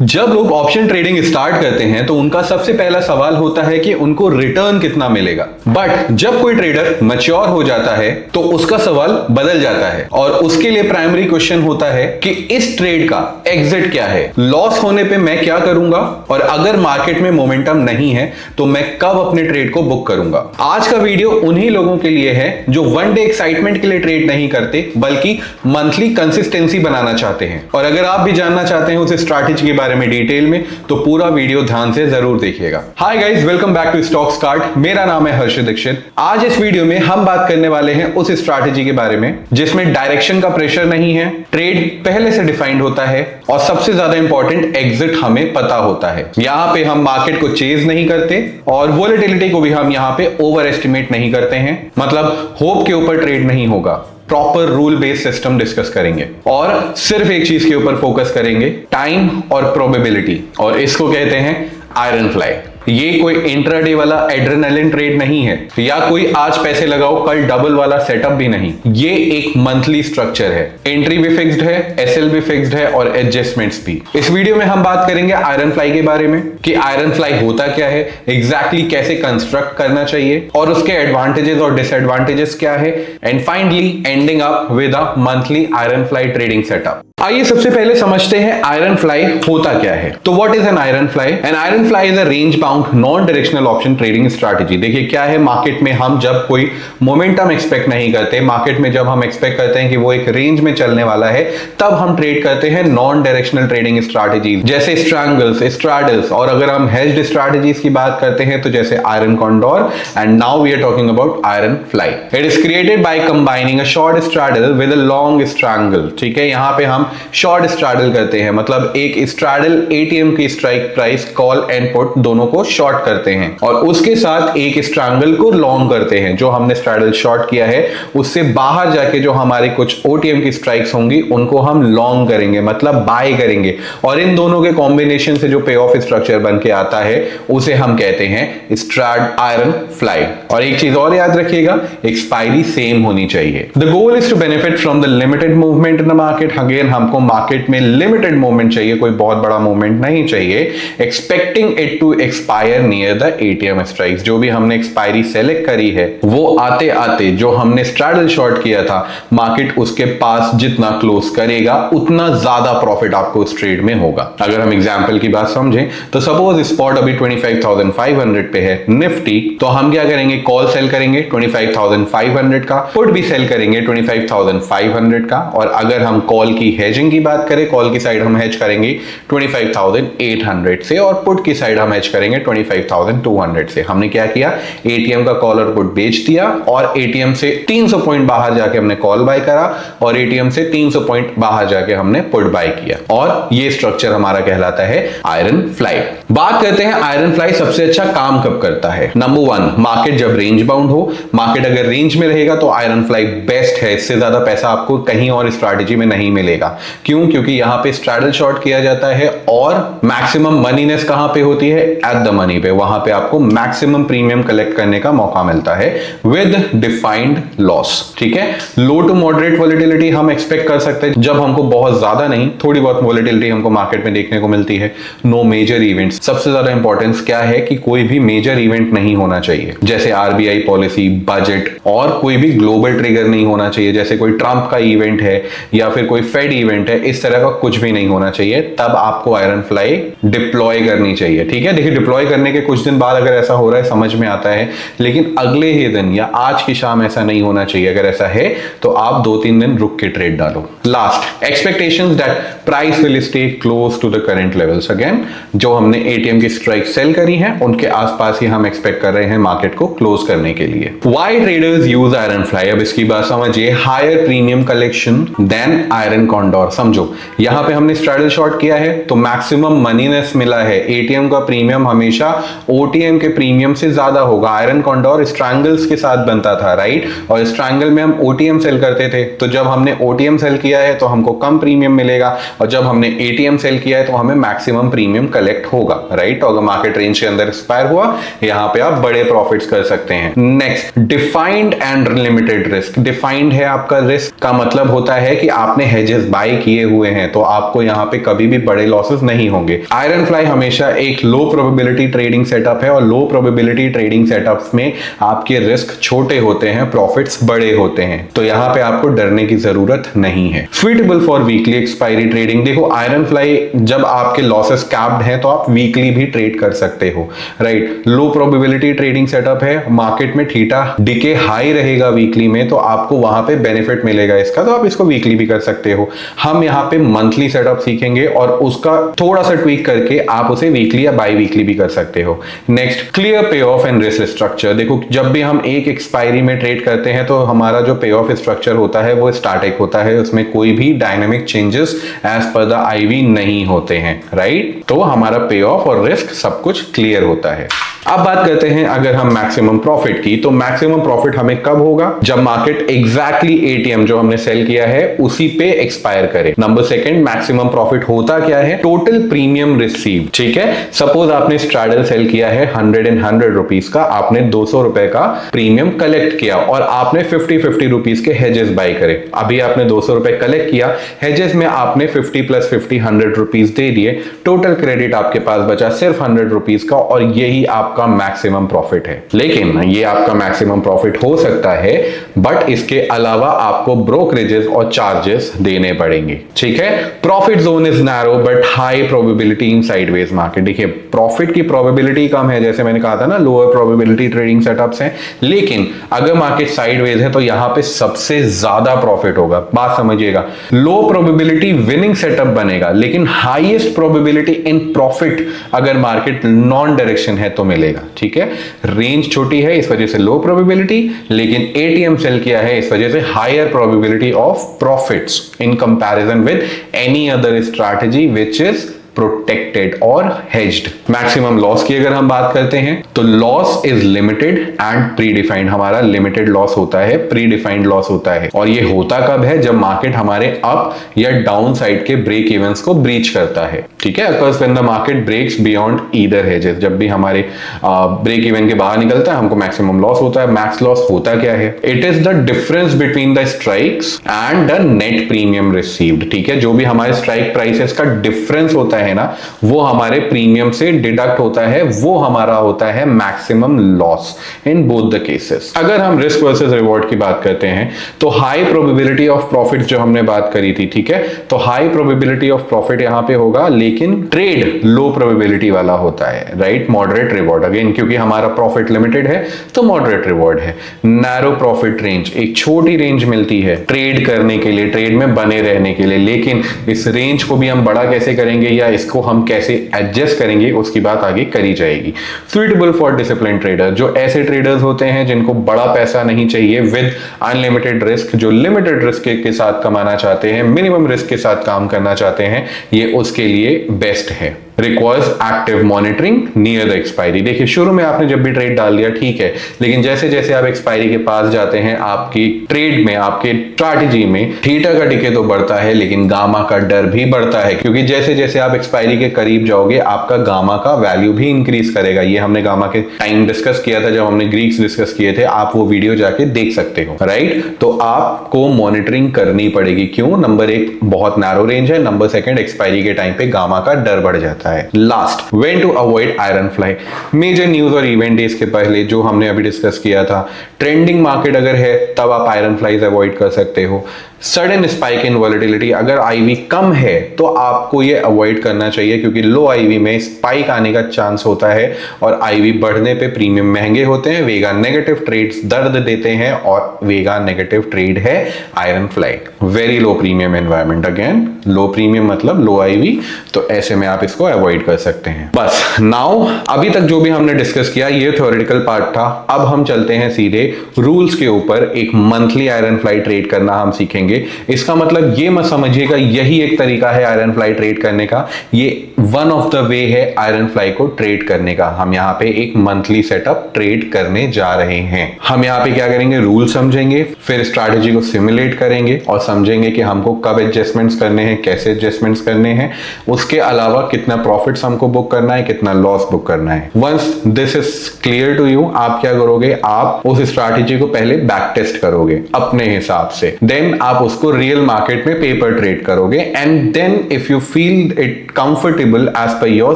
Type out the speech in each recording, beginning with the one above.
जब लोग option trading start करते हैं तो उनका सबसे पहला सवाल होता है कि उनको रिटर्न कितना मिलेगा। बट जब कोई ट्रेडर मैच्योर हो जाता है तो उसका सवाल बदल जाता है और उसके लिए प्राइमरी क्वेश्चन होता है कि इस ट्रेड का एग्जिट क्या है, लॉस होने पे मैं क्या करूंगा, और अगर मार्केट में मोमेंटम नहीं है तो मैं कब अपने ट्रेड को बुक करूंगा। आज का वीडियो उन्हीं लोगों के लिए है जो वन डे एक्साइटमेंट के लिए ट्रेड नहीं करते बल्कि मंथली कंसिस्टेंसी बनाना चाहते हैं। और अगर आप भी जानना चाहते हैं उस स्ट्रैटेजी के बारे में डिटेल में तो पूरा वीडियो ध्यान से जरूर देखिएगा। Hi guys, welcome back to stocks card. मेरा नाम है हर्षित दीक्षित। आज इस वीडियो में हम बात करने वाले हैं उस स्ट्रैटेजी के बारे में जिसमें डायरेक्शन का प्रेशर नहीं है, ट्रेड पहले से डिफाइंड होता है और सबसे ज्यादा इंपॉर्टेंट एग्जिट हमें पता होता है। यहां पे हम मार्केट को चेज नहीं करते और वोलेटिलिटी को भी हम यहां पे ओवर एस्टिमेट नहीं करते हैं, मतलब होप के ऊपर ट्रेड नहीं होगा। Proper rule based system discuss करेंगे और सिर्फ एक चीज के ऊपर फोकस करेंगे, टाइम और प्रोबेबिलिटी, और इसको कहते हैं आयरन फ्लाई। ये कोई इंट्राडे वाला एड्रेनालिन ट्रेड नहीं है या कोई आज पैसे लगाओ कल डबल वाला सेटअप भी नहीं। ये एक मंथली स्ट्रक्चर है। एंट्री भी फिक्स्ड है, एसएल भी फिक्स्ड है और एडजस्टमेंट्स भी। इस वीडियो में हम बात करेंगे आयरन फ्लाई के बारे में कि आयरन फ्लाई होता क्या है, एग्जैक्टली कैसे कंस्ट्रक्ट करना चाहिए और उसके एडवांटेजेस और डिसएडवांटेजेस क्या है, and finally ending up with a monthly iron fly trading setup. आइए सबसे पहले समझते हैं आयरन फ्लाई होता क्या है। तो what is an iron fly? N iron fly is a range bound non directional option trading strategy. देखिए क्या है, मार्केट में हम जब कोई मोमेंटम एक्सपेक्ट नहीं करते, मार्केट में जब हम एक्सपेक्ट करते हैं कि वो एक रेंज में चलने वाला है, तब हम ट्रेड करते हैं नॉन डायरेक्शनल ट्रेडिंग स्ट्रैटेजी जैसे स्ट्रैंगल्स, स्ट्रैडल्स, और अगर हम हेज्ड स्ट्रैटेजीज की बात करते हैं तो जैसे iron condor, and now we are talking about iron fly. It is created by combining a short straddle with a long strangle. ठीक है, यहां पे हम शॉर्ट स्ट्रैडल करते हैं, मतलब एक स्ट्रैडल एटीएम की strike price call and put दोनों को शॉर्ट करते हैं और उसके साथ एक स्ट्रैंगल को लॉन्ग करते हैं। जो हमने स्ट्रैडल शॉर्ट किया है उससे बाहर जाके जो हमारे कुछ ओटीएम की स्ट्राइक्स होंगी उनको हम लॉन्ग करेंगे, मतलब बाय करेंगे, और इन दोनों के कॉम्बिनेशन से जो पे ऑफ स्ट्रक्चर बन के आता है उसे हम कहते हैं स्ट्रैड आयरन फ्लाई। और एक चीज और याद रखिएगा, एक्सपायरी सेम होनी चाहिए। The goal is to benefit from the limited movement in the market. Again हमको मार्केट में लिमिटेड मूवमेंट चाहिए, कोई बहुत बड़ा मूवमेंट नहीं चाहिए। Expecting it to expire near the ATM strikes. जो भी हमने एक्सपायरी सेलेक्ट करी है वो आते आते जो हमने स्ट्रैडल शॉर्ट किया था, मार्केट उसके पास जितना क्लोज करेगा उतना ज्यादा प्रॉफिट आपको उस ट्रेड में होगा। अगर हम एग्जांपल की बात समझें तो सपोज स्पॉट अभी 25,500 पे है निफ्टी, तो हम क्या करेंगे, कॉल सेल करेंगे 25,500 का, पुट भी सेल करेंगे 25,500 का, और अगर हम कॉल की हेजिंग की बात करें, कॉल की साइड हम हेज करेंगे 25,800 से और पुट की साइड हम हेज करेंगे 25,200 से। हमने क्या किया, एटीएम का कॉल और पुट बेच दिया और एटीएम से 300 पॉइंट बाहर जाके हमने कॉल बाय करा और एटीएम से 300 पॉइंट बाहर जाके हमने पुट बाय किया, और ये स्ट्रक्चर हमारा कहलाता है आयरन फ्लाई। बात करते हैं आयरन फ्लाई सबसे अच्छा काम कब करता है। नंबर 1, मार्केट जब रेंज बाउंड हो। मार्केट अगर रेंज में रहेगा तो आयरन फ्लाई बेस्ट है, इससे ज्यादा पैसा आपको कहीं और स्ट्रैटेजी में नहीं मिलेगा। क्यों? क्योंकि यहां पे स्ट्रैडल शॉर्ट किया जाता है और मैक्सिमम मनीनेस कहां पे होती है, एट द मनी पे। वहां पे आपको मैक्सिमम प्रीमियम कलेक्ट करने का मौका मिलता है विद डिफाइंड लॉस। ठीक है, लो टू मॉडरेट वोलेटिलिटी हम एक्सपेक्ट कर सकते हैं, जब हमको बहुत ज्यादा नहीं, थोड़ी बहुत वोलेटिलिटी हमको मार्केट में देखने को मिलती है। No major events. सबसे ज्यादा इंपॉर्टेंस क्या है कि कोई भी मेजर इवेंट नहीं होना चाहिए, जैसे आरबीआई पॉलिसी, बजट, और कोई भी ग्लोबल ट्रिगर नहीं होना चाहिए, जैसे कोई ट्रंप का इवेंट है या फिर कोई फेड इवेंट है, इस तरह का कुछ भी नहीं होना चाहिए। तब आपको आयरन फ्लाई डिप्लॉय करनी चाहिए। ठीक है, देखिए डिप्लॉय करने के कुछ दिन बाद अगर ऐसा हो रहा है समझ में आता है, लेकिन अगले ही दिन या आज की शाम ऐसा नहीं होना चाहिए। अगर ऐसा है तो आप 2-3 दिन रुक के ट्रेड डालो। Last, expectations that price will stay close to the current levels. Again जो हमने एटीएम की स्ट्राइक सेल करी है उनके आसपास ही हम एक्सपेक्ट कर रहे हैं मार्केट को क्लोज करने के लिए। Why traders use iron fly? अब इसकी बात समझिए। Higher premium collection than iron condor. समझो यहां पे हमने स्ट्रैडल शॉर्ट किया है तो मैक्सिमम मनीनेस मिला है। एटीएम का प्रीमियम हमेशा ओटीएम के प्रीमियम से ज्यादा होगा। आयरन कॉन्डोर स्ट्रैंगल्स के साथ बनता था, राइट, और स्ट्रैंगल में हम ओटीएम सेल करते थे, तो जब हमने ओटीएम सेल किया है तो हमको कम प्रीमियम मिलेगा, और जब हमने एटीएम सेल किया है तो हमें मैक्सिमम प्रीमियम कलेक्ट होगा, राइट। अगर मार्केट रेंज के अंदर एक्सपायर हुआ, यहां पे आप बड़े प्रॉफिट्स कर सकते हैं। Next, defined and limited risk. Defined है आपका रिस्क का मतलब होता है कि आपने हेजेस बाय बाय किए हुए हैं तो आपको यहाँ पे कभी भी बड़े लॉसेस नहीं होंगे। आयरन फ्लाई हमेशा एक लो प्रोबेबिलिटी ट्रेडिंग सेटअप है और लो प्रोबेबिलिटी ट्रेडिंग सेटअप्स में आपके रिस्क छोटे होते हैं, प्रॉफिट्स बड़े होते हैं, तो यहाँ पे आपको डरने की जरूरत नहीं है। Suitable for weekly expiry trading. देखो आयरन फ्लाई जब आपके लॉसेस कैप्ड हैं तो आप वीकली भी ट्रेड कर सकते हो, राइट। लो प्रोबेबिलिटी ट्रेडिंग सेटअप है, मार्केट में थीटा डिके हाई रहेगा वीकली में तो आपको वहां पे बेनिफिट मिलेगा इसका, तो आप इसको वीकली भी कर सकते हो। हम यहाँ पे मंथली सेटअप सीखेंगे और उसका थोड़ा सा ट्वीक करके आप उसे वीकली या बाई वीकली भी कर सकते हो। नेक्स्ट, क्लियर पे ऑफ एंड रिस्क स्ट्रक्चर। देखो जब भी हम एक एक्सपायरी में ट्रेड करते हैं तो हमारा जो पे ऑफ स्ट्रक्चर होता है वो स्टैटिक होता है, उसमें कोई भी dynamic changes as per the IV नहीं होते हैं, राइट। तो हमारा पे ऑफ और रिस्क सब कुछ क्लियर होता है। अब बात करते हैं अगर हम मैक्सिमम प्रॉफिट की, तो मैक्सिमम प्रॉफिट हमें कब होगा? जब मार्केट एग्जैक्टली एटीएम जो हमने सेल किया है उसी पे एक्सपायर करे। नंबर सेकंड, मैक्सिमम प्रॉफिट होता क्या है? टोटल प्रीमियम रिसीव, ठीक है। सपोज आपने स्ट्रैडल सेल किया है 100 रुपीस का, आपने 200 रुपए का प्रीमियम कलेक्ट किया और आपने 50 रुपीस के हेजेस बाय करे। अभी आपने 200 रुपए कलेक्ट किया, हेजेस में आपने 50 + 50 100 रुपीस दे दिए, टोटल क्रेडिट आपके पास बचा सिर्फ 100 रुपीस का और यही आपका मैक्सिमम प्रॉफिट है। लेकिन ये आपका मैक्सिमम प्रॉफिट हो सकता है बट इसके अलावा आपको ब्रोकरेजेस और चार्जेस देने पड़ेंगे, ठीक है। Profit zone is narrow but high probability in sideways market. देखिए प्रॉफिट की प्रोबेबिलिटी कम है, जैसे मैंने कहा था ना लोअर प्रोबेबिलिटी ट्रेडिंग सेटअप्स हैं, लेकिन अगर मार्केट साइडवेज है तो यहां पे सबसे ज्यादा प्रॉफिट होगा। बात समझिएगा, लो प्रोबेबिलिटी विनिंग सेटअप बनेगा लेकिन हाईएस्ट प्रोबेबिलिटी इन प्रॉफिट अगर मार्केट नॉन डायरेक्शन है तो मिलेगा, ठीक है। रेंज छोटी है इस वजह से लो प्रोबेबिलिटी, लेकिन एटीएम सेल किया है इस वजह से higher probability of profits in comparison with any other strategy which is protected और हेज्ड। मैक्सिमम लॉस की अगर हम बात करते हैं तो loss is limited and predefined. हमारा लिमिटेड लॉस होता है, प्री डिफाइंड लॉस होता है, और ये होता कब है? जब मार्केट हमारे अप या डाउन साइड के ब्रेक इवेंट्स को ब्रीच करता है, ठीक है। Occurs when the market breaks beyond either hedges. जब भी हमारे ब्रेक इवन के बाहर निकलता है हमको मैक्सिमम लॉस होता है। मैक्स लॉस होता क्या है? It is the difference between the strikes and the net premium received, ठीक है। जो भी हमारे स्ट्राइक प्राइसेस का डिफरेंस होता है ना वो हमारे प्रीमियम से डिडक्ट होता है, वो हमारा होता है maximum loss in both the cases. अगर हम रिस्क वर्सेस रिवॉर्ड की बात करते हैं तो हाई प्रोबेबिलिटी ऑफ प्रॉफिट जो हमने बात करी थी, ठीक है, तो हाई प्रोबेबिलिटी ऑफ प्रॉफिट यहां पे होगा लेकिन ट्रेड लो प्रोबेबिलिटी वाला होता है, राइट। मॉडरेट रिवॉर्ड अगेन क्योंकि हमारा प्रॉफिट लिमिटेड है तो मॉडरेट रिवॉर्ड है। नैरो प्रॉफिट रेंज, एक छोटी रेंज मिलती है ट्रेड करने के लिए, ट्रेड में बने रहने के लिए, लेकिन इस रेंज को भी हम बड़ा कैसे करेंगे या इसको हम कैसे एडजस्ट करेंगे उसकी बात आगे करी जाएगी। सुइटेबल फॉर डिसिप्लिन ट्रेडर, जो ऐसे ट्रेडर्स होते हैं जिनको बड़ा पैसा नहीं चाहिए विद अनलिमिटेड रिस्क, जो लिमिटेड रिस्क के साथ कमाना चाहते हैं, मिनिमम रिस्क के साथ काम करना चाहते हैं, ये उसके लिए बेस्ट है। Requires active monitoring near the expiry. देखिए शुरू में आपने जब भी ट्रेड डाल दिया ठीक है, लेकिन जैसे जैसे आप एक्सपायरी के पास जाते हैं आपकी ट्रेड में, आपके स्ट्रैटेजी में थीटा का डिके तो बढ़ता है लेकिन गामा का डर भी बढ़ता है, क्योंकि जैसे जैसे आप एक्सपायरी के करीब जाओगे आपका गामा का वैल्यू भी इंक्रीज करेगा। ये हमने गामा के टाइम डिस्कस किया था जब हमने ग्रीक्स डिस्कस किए थे, आप वो वीडियो जाके देख सकते हो, राइट। तो आपको मॉनिटरिंग करनी पड़ेगी। क्यों? नंबर एक बहुत नैरो रेंज है, नंबर सेकंड एक्सपायरी के टाइम पे गामा का डर बढ़ जाता है। Last, when to avoid iron fly. Major news और इवेंट डेज के पहले जो हमने अभी डिस्कस किया था, ट्रेंडिंग मार्केट अगर है तब आप आयरन फ्लाइज अवॉइड कर सकते हो। सडन स्पाइक इन वॉलेटिलिटी, अगर आईवी कम है तो आपको ये अवॉइड करना चाहिए क्योंकि लो आईवी में स्पाइक आने का चांस होता है और आईवी बढ़ने पे प्रीमियम महंगे होते हैं। वेगा नेगेटिव ट्रेड्स दर्द देते हैं और वेगा नेगेटिव ट्रेड है iron fly. Very low premium environment, again low premium मतलब लो आईवी, तो ऐसे में आप इसको अवॉइड कर सकते हैं। बस नाउ अभी तक जो भी हमने डिस्कस किया ये थ्योरेटिकल पार्ट था। अब हम चलते हैं सीधे रूल्स के ऊपर। एक मंथली आयरन फ्लाई ट्रेड करना हम सीखेंगे। इसका मतलब ये मत समझिएगा यही एक तरीका है आयरन फ्लाई ट्रेड करने का, ये वन ऑफ द वे है आयरन फ्लाई को ट्रेड करने का। हम यहाँ पे एक मंथली सेटअप ट्रेड करने जा रहे हैं। हम यहाँ पे क्या करेंगे? रूल समझेंगे, फिर स्ट्रैटेजी को सिमुलेट करेंगे और समझेंगे कि हमको कब एडजस्टमेंट्स करने हैं, कैसे एडजस्टमेंट्स करने हैं, उसके अलावा कितना प्रॉफिट्स हमको बुक करना है, कितना लॉस बुक करना है। Once this is clear to you, आप क्या करोगे, आप उस स्ट्रैटेजी को पहले बैक टेस्ट करोगे अपने हिसाब से, देन आप उसको रियल मार्केट में पेपर ट्रेड करोगे, and then if you feel it comfortable as per your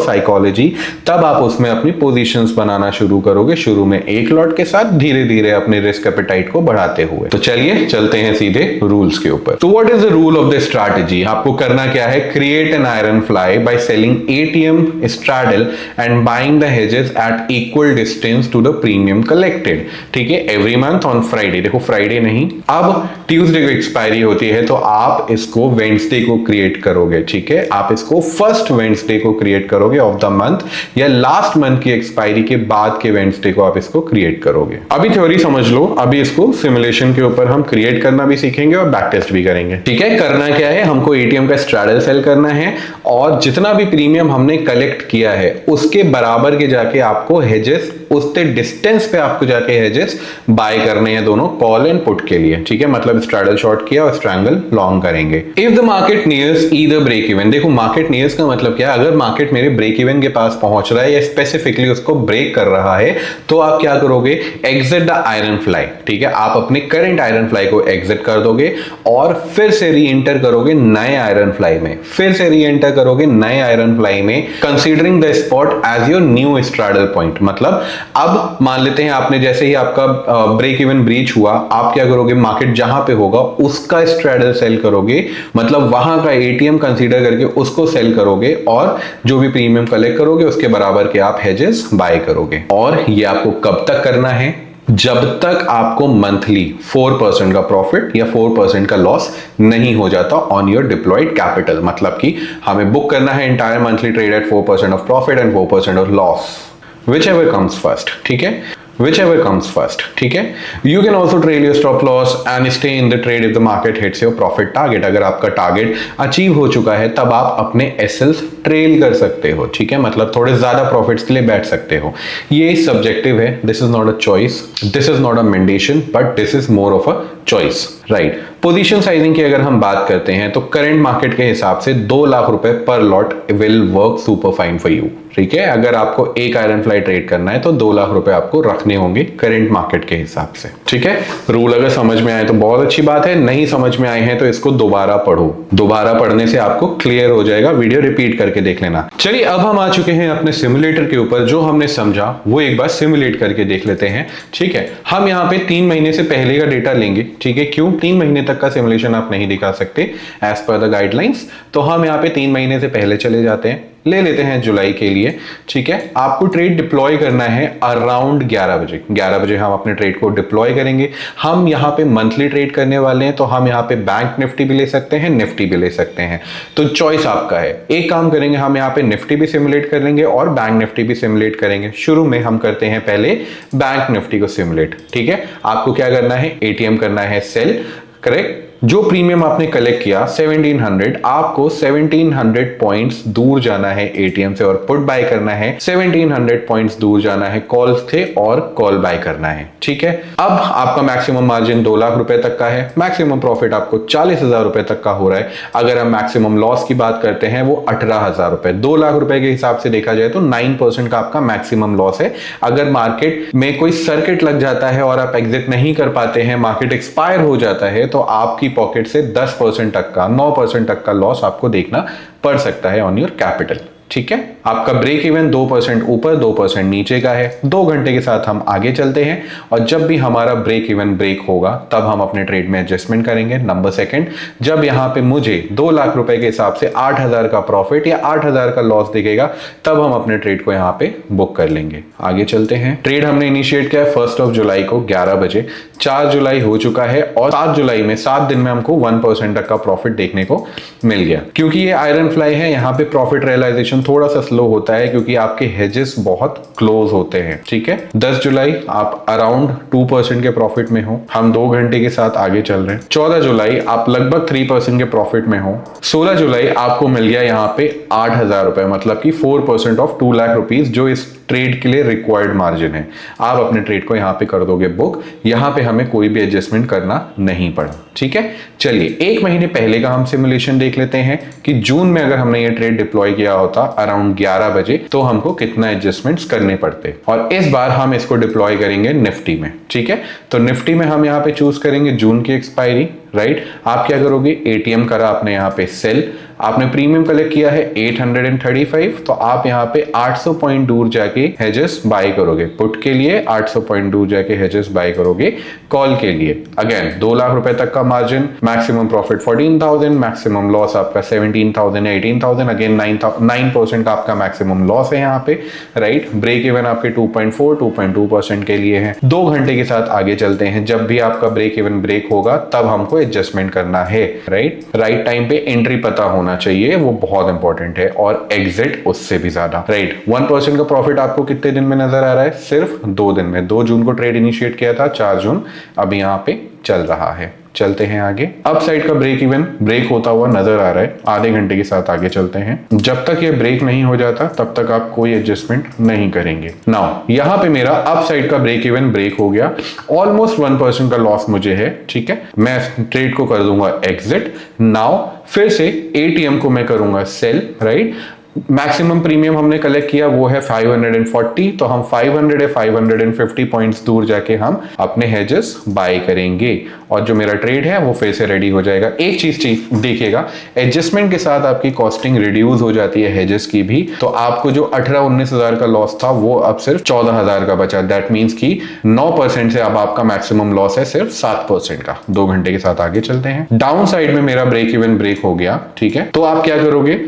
psychology, तब आप उसमें अपनी पोजीशंस बनाना शुरू करोगे, शुरू में एक लॉट के साथ, धीरे धीरे अपने रिस्क एपेटाइट को बढ़ाते हुए। तो चलिए चलते हैं सीधे रूल्स के ऊपर। तो what is the rule of the strategy? आपको करना क्या है, create an iron fly by selling ATM straddle and buying the hedges at equal distance to the premium collected. ठीक है, एवरी मंथ ऑन फ्राइडे, देखो फ्राइडे नहीं, अब Tuesday को एक्सपायरी होती है, तो आप इसको वेडनेसडे को क्रिएट करोगे। ठीक है, आप इसको फर्स्ट वेडनेसडे को क्रिएट करोगे ऑफ द मंथ, या लास्ट मंथ की एक्सपायरी के बाद के वेडनेसडे को आप इसको क्रिएट करोगे। अभी थ्योरी समझ लो, अभी इसको सिमुलेशन के ऊपर हम क्रिएट करना भी सीखेंगे और बैक टेस्ट भी करेंगे। ठीक है, करना क्या है, हमको एटीएम का स्ट्रैडल सेल करना है, और जितना भी प्रीमियम हमने कलेक्ट किया है उसके बराबर के जाके आपको हेजेस, उसके डिस्टेंस पे आपको जाके हेजेस बाय करने हैं, दोनों कॉल एंड पुट के लिए। ठीक है, मतलब स्ट्रैडल शॉर्ट किया और स्ट्रैंगल लॉन्ग करेंगे। If the market nears either break even, देखो मार्केट नियर्स का मतलब क्या है, अगर मार्केट मेरे ब्रेक इवन के पास पहुंच रहा है या स्पेसिफिकली उसको ब्रेक कर रहा है, तो आप क्या करोगे, एग्जिट द आयरन फ्लाई। ठीक है, आप अपने करंट आयरन फ्लाई को एग्जिट कर दोगे और फिर से री एंटर करोगे नए आयरन फ्लाई में, फिर से री एंटर करोगे नए आयरन फ्लाई में, considering the spot as your new straddle point. मतलब अब मान लेते हैं आपने, जैसे ही आपका ब्रेक इवन ब्रीच हुआ, आप क्या करोगे, मार्केट जहां पे होगा उसका स्ट्रैडल सेल करोगे, मतलब वहां का एटीएम कंसीडर करके उसको सेल करोगे, और जो भी प्रीमियम कलेक्ट करोगे उसके बराबर के आप हेजेस बाय करोगे। और ये आपको कब तक करना है, जब तक आपको मंथली 4% का प्रॉफिट या 4% का लॉस नहीं हो जाता ऑन योर डिप्लॉयड कैपिटल। मतलब कि हमें बुक करना है entire monthly trade at 4% of profit and 4% of loss, whichever comes first। ठीक है, whichever comes first। ठीक है, you can also trail your stop loss and stay in the trade if the market hits your profit target। अगर आपका target achieve हो चुका है तब आप अपने एसएल्स ट्रेल कर सकते हो। ठीक है, मतलब थोड़े ज्यादा प्रॉफिट्स के लिए बैठ सकते हो। ये सब्जेक्टिव है, this is not a choice, this is not a mandation, but this is more of a choice, right. Position sizing की अगर हम बात करते हैं तो करंट मार्केट के हिसाब से 2 लाख रुपए पर lot will work super fine for you. ठीक है, अगर आपको एक आयरन फ्लाई ट्रेड करना है तो 2 लाख रुपए आपको रखने होंगे करंट मार्केट के हिसाब से। ठीक है, रूल अगर समझ में आए तो बहुत अच्छी बात है, नहीं समझ में आए हैं तो इसको दोबारा पढ़ो, दोबारा पढ़ने से आपको क्लियर हो जाएगा, वीडियो रिपीट करके देख लेना। चलिए अब हम आ चुके हैं अपने सिमुलेटर के ऊपर, जो हमने समझा वो एक बार सिमुलेट करके देख लेते हैं। ठीक है, हम यहाँ पे 3 महीने से पहले का डेटा लेंगे। ठीक है, क्यों 3 महीने तक का सिमुलेशन आप नहीं दिखा सकते एज पर द गाइडलाइंस, तो हम यहाँ पे 3 महीने से पहले चले जाते हैं, ले लेते हैं जुलाई के लिए। ठीक है, आपको ट्रेड डिप्लॉय करना है अराउंड 11 बजे। 11 बजे हम अपने ट्रेड को डिप्लॉय करेंगे। हम यहाँ पे मंथली ट्रेड करने वाले हैं, तो हम यहाँ पे बैंक निफ्टी भी ले सकते हैं, निफ्टी भी ले सकते हैं, तो चॉइस आपका है। एक काम करेंगे, हम यहाँ पे निफ्टी भी सिमुलेट कर लेंगे और बैंक निफ्टी भी सिमुलेट करेंगे। शुरू में हम करते हैं पहले बैंक निफ्टी को सिमुलेट। ठीक है, आपको क्या करना है, एटीएम करना है सेल, करेक्ट। जो प्रीमियम आपने कलेक्ट किया 1700, आपको 1700 पॉइंट्स दूर जाना है एटीएम से और पुट बाय करना है। 1700 पॉइंट्स दूर जाना है कॉल से और कॉल बाय करना है। ठीक है, अब आपका मैक्सिमम मार्जिन 2 लाख रुपए तक का है, मैक्सिमम प्रॉफिट आपको 40,000 रुपए तक का हो रहा है। अगर हम मैक्सिमम लॉस की बात करते हैं वो 18,000 रुपए, 2 लाख रुपए के हिसाब से देखा जाए तो 9% का आपका मैक्सिमम लॉस है। अगर मार्केट में कोई सर्किट लग जाता है और आप एग्जिट नहीं कर पाते हैं, मार्केट एक्सपायर हो जाता है, तो आपकी पॉकेट से 10% तक का, 9% तक का लॉस आपको देखना पड़ सकता है ऑन योर कैपिटल। ठीक है, आपका ब्रेक इवन 2% ऊपर 2% नीचे का है। 2 घंटे के साथ हम आगे चलते हैं और जब भी हमारा ब्रेक इवन ब्रेक होगा तब हम अपने ट्रेड में एडजस्टमेंट करेंगे। नंबर सेकंड, जब यहाँ पे मुझे 2 लाख रुपए के हिसाब से 8,000 का प्रॉफिट या 8,000 का लॉस दिखेगा, तब हम अपने ट्रेड को यहाँ पे बुक कर लेंगे। आगे चलते हैं। ट्रेड हमने इनिशिएट किया है 1 जुलाई को 11 बजे, 4 जुलाई हो चुका है और 7 जुलाई में 7 दिन में हमको 1% तक का प्रॉफिट देखने को मिल गया। क्योंकि ये आयरन फ्लाई है, यहाँ पे प्रॉफिट रियलाइजेशन थोड़ा सा स्लो होता है क्योंकि आपके हेजेस बहुत क्लोज होते हैं। ठीक है, 10 जुलाई आप अराउंड 2% के प्रॉफिट में हो, हम 2 घंटे के साथ आगे चल रहे हैं। 14 जुलाई आप लगभग 3% के प्रॉफिट में हो। 16 जुलाई आपको मिल गया यहाँ पे 8,000 रुपए, मतलब कि 4% ऑफ 2 लाख रुपीज, जो इस ट्रेड के लिए रिक्वायर्ड मार्जिन है। आप अपने ट्रेड को यहाँ पे कर दोगे बुक, यहाँ पे हमें कोई भी एडजस्टमेंट करना नहीं पड़ा। ठीक है, चलिए एक महीने पहले का हम सिमुलेशन देख लेते हैं कि जून में अगर हमने ये ट्रेड डिप्लॉय किया होता अराउंड 11 बजे तो हमको कितना एडजस्टमेंट्स करने पड़ते। और इस बार हम इसको डिप्लॉय करेंगे निफ्टी में। ठीक है, तो निफ्टी में हम यहाँ पे चूज करेंगे जून की एक्सपायरी। राइट, आप क्या करोगे, एटीएम करा आपने यहाँ पे सेल, आपने प्रीमियम कलेक्ट किया है 835, तो आप यहाँ पे 800 पॉइंट दूर जाके हेजेस बाय करोगे पुट के लिए, 800 पॉइंट दूर जाके हेजेस बाय करोगे कॉल के लिए। अगेन 2 लाख रुपए तक का margin, maximum profit 14,000, maximum loss आपका 17,000 या 18,000, अगेन 9% का आपका मैक्सिमम लॉस है यहाँ पे। राइट, ब्रेक इवन आपके 2.2% के लिए है। 2 घंटे के साथ आगे चलते हैं, जब भी आपका ब्रेक इवन ब्रेक होगा तब हमको एडजस्टमेंट करना है। राइट टाइम पे एंट्री पता होना चाहिए, वो बहुत इंपॉर्टेंट है, और एग्जिट उससे भी ज्यादा। राइट, 1% का प्रॉफिट आपको कितने दिन में नजर आ रहा है, सिर्फ 2 दिन में। 2 जून को ट्रेड इनिशिएट किया था, 4 जून अभी यहाँ पे चल रहा है। चलते हैं आगे, अप साइड का ब्रेक इवन ब्रेक होता हुआ नजर आ रहा है, आधे घंटे के साथ आगे चलते हैं। जब तक ये ब्रेक नहीं हो जाता तब तक आप कोई एडजस्टमेंट नहीं करेंगे। नाउ यहाँ पे मेरा अप साइड का ब्रेक इवन ब्रेक हो गया, ऑलमोस्ट 1% का लॉस मुझे है। ठीक है, मैं ट्रेड को कर दूंगा एग्जिट। नाउ फिर से एटीएम को मैं करूंगा सेल। राइट, मैक्सिमम प्रीमियम हमने कलेक्ट किया वो है 540, तो हम 500 या 550 पॉइंट्स दूर जाके हम अपने हेजेस बाय करेंगे और जो मेरा ट्रेड है वो फिर से रेडी हो जाएगा। एक चीज देखिएगा, एडजस्टमेंट के साथ आपकी कॉस्टिंग रिड्यूस हो जाती है हेजेस की भी, तो आपको जो 18-19 हजार का लॉस था वो अब सिर्फ 14,000 का बचा। दैट मीन्स कि 9% से अब आपका मैक्सिमम लॉस है सिर्फ 7% का। 2 घंटे के साथ आगे चलते हैं, डाउन साइड में मेरा ब्रेक इवन ब्रेक हो गया। ठीक है, तो आप क्या करोगे,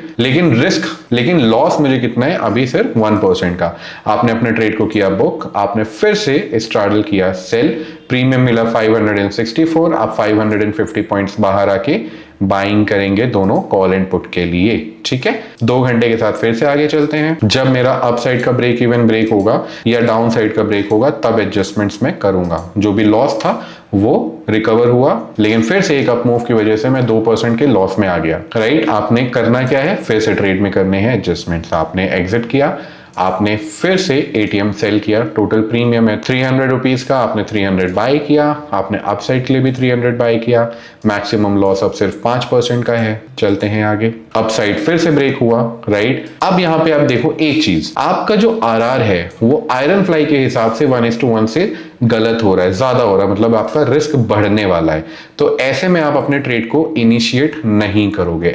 लेकिन लॉस मुझे कितना है अभी, सिर्फ 1% का। आपने अपने ट्रेड को किया बुक, आपने फिर से स्ट्राडल किया सेल, प्रीमियम मिला 564, आप 550 पॉइंट्स बाहर आके बाइंग करेंगे दोनों कॉल एंड पुट के लिए। ठीक है, 2 घंटे के साथ फिर से आगे चलते हैं, जब मेरा अप साइड का ब्रेक इवन ब्रेक होगा या डाउन साइड का ब्रेक होगा तब एडजस्टमेंट्स मैं करूंगा। जो भी लॉस था वो रिकवर हुआ, लेकिन फिर से एक अप मूव की वजह से मैं 2% के लॉस में आ गया। राइट, आपने करना क्या है, फिर से ट्रेड में करने हैं एडजस्टमेंट्स। आपने एग्जिट किया, आपने फिर से एटीएम सेल किया, टोटल प्रीमियम है 300 रुपीज का, आपने 300 बाय किया, आपने अपसाइड के लिए भी 300 बाय किया, मैक्सिमम लॉस अब सिर्फ 5% का है। चलते हैं आगे, अपसाइड फिर से ब्रेक हुआ। राइट, अब यहाँ पे आप देखो एक चीज, आपका जो आरआर है वो आयरन फ्लाई के हिसाब से 1:1 से गलत हो रहा है, ज्यादा हो रहा है, मतलब आपका रिस्क बढ़ने वाला है। तो ऐसे में आप अपने ट्रेड को इनिशिएट नहीं करोगे,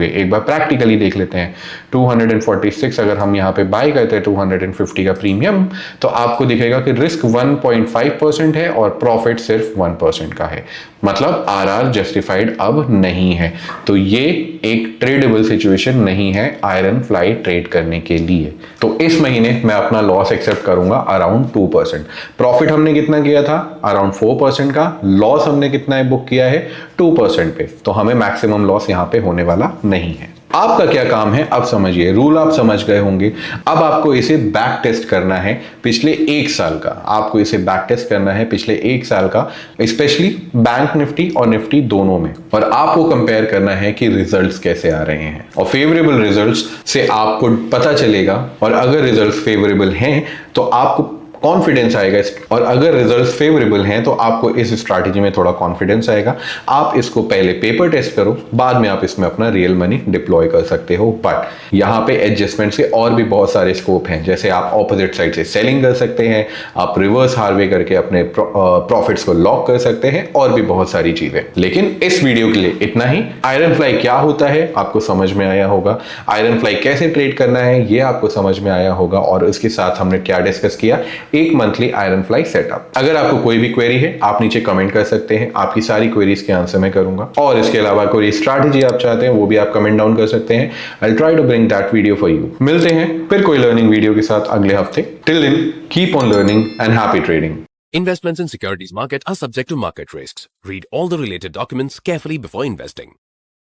एक बार प्रैक्टिकली देख लेते हैं। 246 अगर हम यहाँ पे बाय करते हैं 250 का प्रीमियम, तो आपको दिखेगा कि रिस्क 1.5% है और प्रॉफिट सिर्फ 1% का है, मतलब आरआर जस्टिफाइड अब नहीं है। तो ये एक ट्रेडेबल सिचुएशन नहीं है आयरन फ्लाई ट्रेड करने के लिए। तो इस महीने मैं अपना लॉस एक्सेप्ट करूंगा अराउंड 2%। प्रॉफिट हमने कितना किया था, अराउंड 4% का। लॉस हमने कितना है बुक किया है, 2% पे। तो हमें मैक्सिमम लॉस यहां पे होने वाला नहीं है। आपका क्या काम है, अब समझिए, रूल आप समझ गए होंगे। अब आपको इसे बैक टेस्ट करना है पिछले 1 साल का, आपको इसे बैक टेस्ट करना है पिछले 1 साल का, स्पेशली बैंक निफ्टी और निफ्टी दोनों में, और आपको कंपेयर करना है कि रिजल्ट्स कैसे आ रहे हैं। और फेवरेबल रिजल्ट्स से आपको पता चलेगा, और अगर रिजल्ट्स फेवरेबल हैं तो आपको कॉन्फिडेंस आएगा, और अगर रिजल्ट्स फेवरेबल हैं तो आपको इस स्ट्रैटेजी में थोड़ा कॉन्फिडेंस आएगा। आप इसको पहले पेपर टेस्ट करो, बाद में आप इसमें अपना रियल मनी डिप्लॉय कर सकते हो। बट यहाँ पे एडजस्टमेंट से और भी बहुत सारे स्कोप हैं, जैसे आप ऑपोजिट साइड से सेलिंग कर सकते हैं, आप रिवर्स हार्वे करके अपने प्रॉफिट्स को लॉक कर सकते हैं, और भी बहुत सारी चीजें। लेकिन इस वीडियो के लिए इतना ही। आयरन फ्लाई क्या होता है आपको समझ में आया होगा, आयरन फ्लाई कैसे ट्रेड करना है ये आपको समझ में आया होगा, और इसके साथ हमने क्या डिस्कस किया, एक मंथली आयरन फ्लाई सेटअप। अगर आपको कोई भी क्वेरी है आप नीचे कमेंट कर सकते हैं, आपकी सारी क्वेरीज के आंसर मैं करूंगा। और इसके अलावा कोई स्ट्रैटेजी आप चाहते हैं वो भी आप कमेंट डाउन कर सकते हैं। I will try to bring that video for you. मिलते हैं फिर कोई लर्निंग वीडियो के साथ अगले हफ्ते। Till then keep on learning and happy trading. Investments in securities market are subject to market risks. Read all the related documents carefully before investing.